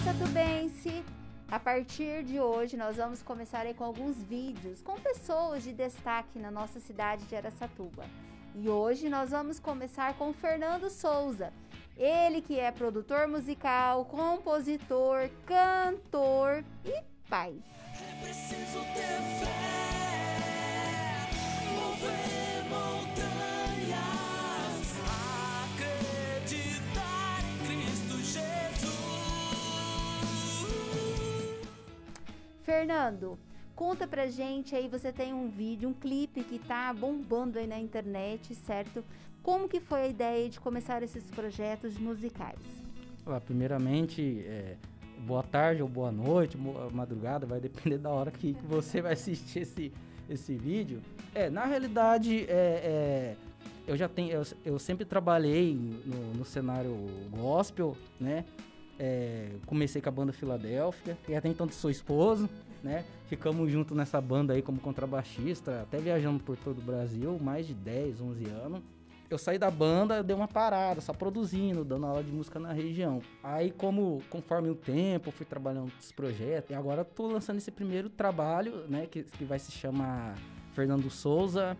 Aracatubense! A partir de hoje nós vamos começar aí com alguns vídeos com pessoas de destaque na nossa cidade de Araçatuba. E hoje nós vamos começar com Fernando Souza. Ele que é produtor musical, compositor, cantor e pai. É preciso ter fé, mover montanhas, acreditar em Cristo Jesus. Fernando, conta pra gente aí, você tem um vídeo, um clipe que tá bombando aí na internet, certo? Como que foi a ideia de começar esses projetos musicais? Primeiramente, boa tarde ou boa noite, madrugada, vai depender da hora que você vai assistir esse vídeo. Na realidade, eu sempre trabalhei no cenário gospel, né? Comecei com a banda Filadélfia, e até então sou esposo, né? Ficamos juntos nessa banda aí como contrabaixista, até viajando por todo o Brasil, mais de 10, 11 anos. Eu saí da banda, eu dei uma parada, só produzindo, dando aula de música na região. Aí, conforme o tempo, eu fui trabalhando em outros projetos. E agora eu tô lançando esse primeiro trabalho, né, que vai se chamar Fernando Souza,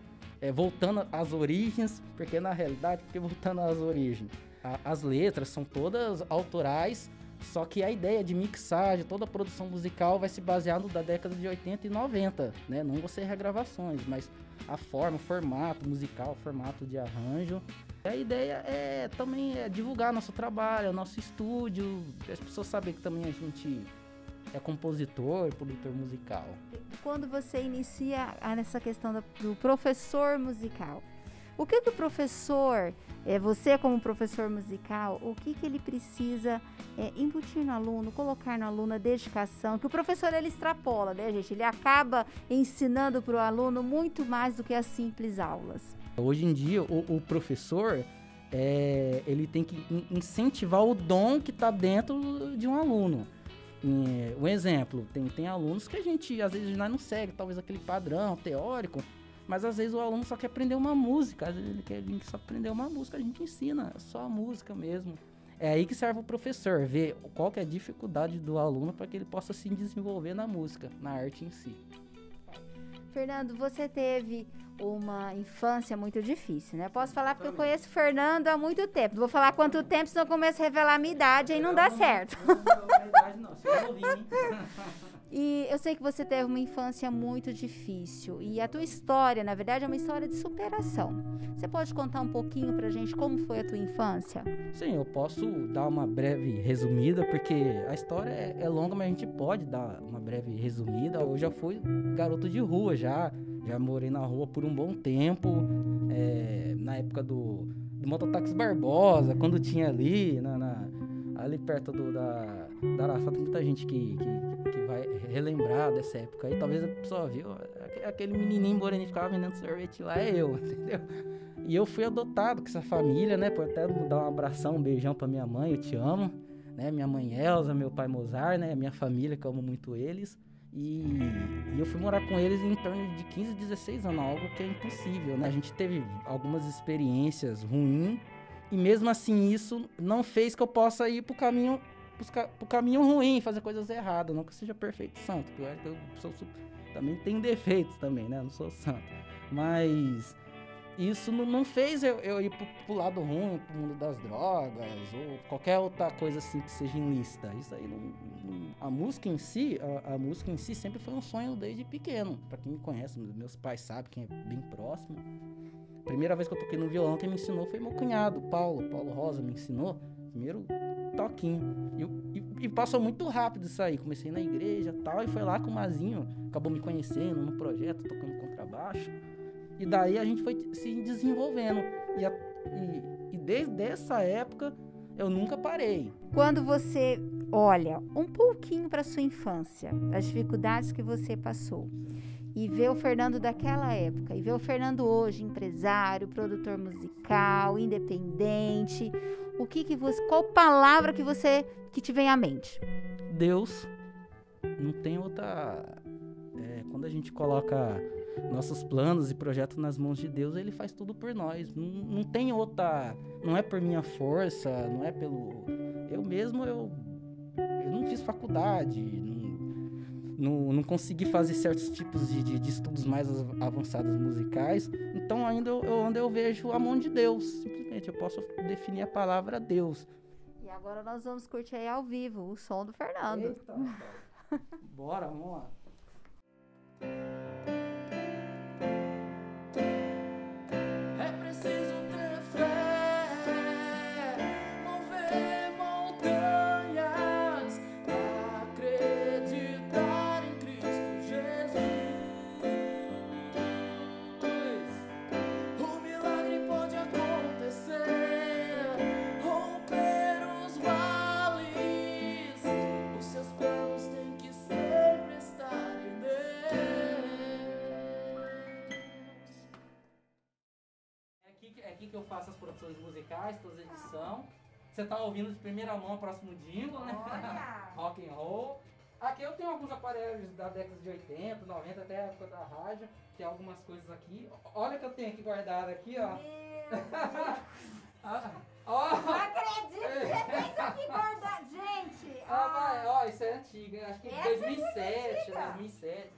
voltando às origens, porque na realidade, voltando às origens? As letras são todas autorais, só que a ideia de mixagem, toda a produção musical vai se basear da década de 80 e 90, né? Não vão ser regravações, mas a forma, o formato musical, o formato de arranjo. A ideia também divulgar nosso trabalho, nosso estúdio, as pessoas sabem que também a gente é compositor, produtor musical. Quando você inicia nessa questão do professor musical, o que o professor, você como professor musical, o que ele precisa embutir no aluno, colocar no aluno a dedicação, que o professor ele extrapola, né, gente? Ele acaba ensinando para o aluno muito mais do que as simples aulas. Hoje em dia, o professor, ele tem que incentivar o dom que está dentro de um aluno. Um exemplo, tem alunos que a gente, às vezes, não segue, talvez aquele padrão teórico, mas às vezes o aluno só quer aprender uma música, às vezes ele quer só aprender uma música, a gente ensina, só a música mesmo. É aí que serve o professor, ver qual que é a dificuldade do aluno para que ele possa se desenvolver na música, na arte em si. Fernando, você teve uma infância muito difícil, né? Posso falar porque eu conheço o Fernando há muito tempo. Não vou falar quanto tempo, senão eu começo a revelar a minha idade, aí não dá certo. Não, você é novinho. E eu sei que você teve uma infância muito difícil. E a tua história, na verdade, é uma história de superação. Você pode contar um pouquinho pra gente como foi a tua infância? Sim, eu posso dar uma breve resumida, porque a história é longa, mas a gente pode dar uma breve resumida. Eu já fui garoto de rua, já morei na rua por um bom tempo, na época do Mototáxi Barbosa, quando tinha ali, ali perto da Araçá, tem muita gente que vai relembrar dessa época aí. Talvez a pessoa viu, aquele menininho moreninho que ficava vendendo sorvete lá, entendeu? E eu fui adotado com essa família, né? Por até dar um abração, um beijão pra minha mãe, eu te amo, né? Minha mãe Elza, meu pai Mozart, né? Minha família, que eu amo muito eles. E eu fui morar com eles em torno de 15, 16 anos, algo que é impossível, né? A gente teve algumas experiências ruins, e mesmo assim isso não fez que eu possa ir pro caminho ruim, fazer coisas erradas, não que eu seja perfeito santo, porque eu acho que também tenho defeitos também, né? Eu não sou santo. Mas isso não fez eu ir pro lado ruim, pro mundo das drogas, ou qualquer outra coisa assim que seja ilícita. Isso aí a música em si sempre foi um sonho desde pequeno. Pra quem me conhece, meus pais sabem, quem é bem próximo. A primeira vez que eu toquei no violão, quem me ensinou foi meu cunhado, Paulo Rosa, me ensinou. Primeiro toquinho. E passou muito rápido isso aí. Comecei na igreja e tal, e foi lá que o Mazinho acabou me conhecendo no projeto, tocando contrabaixo. E daí a gente foi se desenvolvendo. E desde essa época eu nunca parei. Quando você olha um pouquinho para sua infância, as dificuldades que você passou, e vê o Fernando daquela época, e vê o Fernando hoje, empresário, produtor musical, independente, qual palavra que te vem à mente? Deus. Não tem outra... quando a gente coloca nossos planos e projetos nas mãos de Deus, Ele faz tudo por nós. Não tem outra... Não é por minha força, não é pelo... Eu mesmo, eu não fiz faculdade, não consegui fazer certos tipos de estudos mais avançados musicais. Então ainda onde eu vejo a mão de Deus. Simplesmente eu posso definir a palavra Deus. E agora nós vamos curtir aí ao vivo o som do Fernando. Eita, bora, vamos lá. É preciso ter fé, mover montanhas, acreditar em Cristo Jesus. O milagre pode acontecer, romper os vales. Os seus planos têm que sempre estar em Deus. É aqui que eu faço as produções musicais, todas as edições. Você tá ouvindo de primeira mão o próximo jingle, né? Olha! Rock and roll. Aqui eu tenho alguns aparelhos da década de 80, 90, até a época da rádio. Tem algumas coisas aqui. Olha o que eu tenho aqui guardado aqui, ó. Meu Deus! Ó! Não acredito que você tem isso aqui guardado. Gente! Ó, isso é antigo, acho que Essa é muito 2007, antiga. 2007.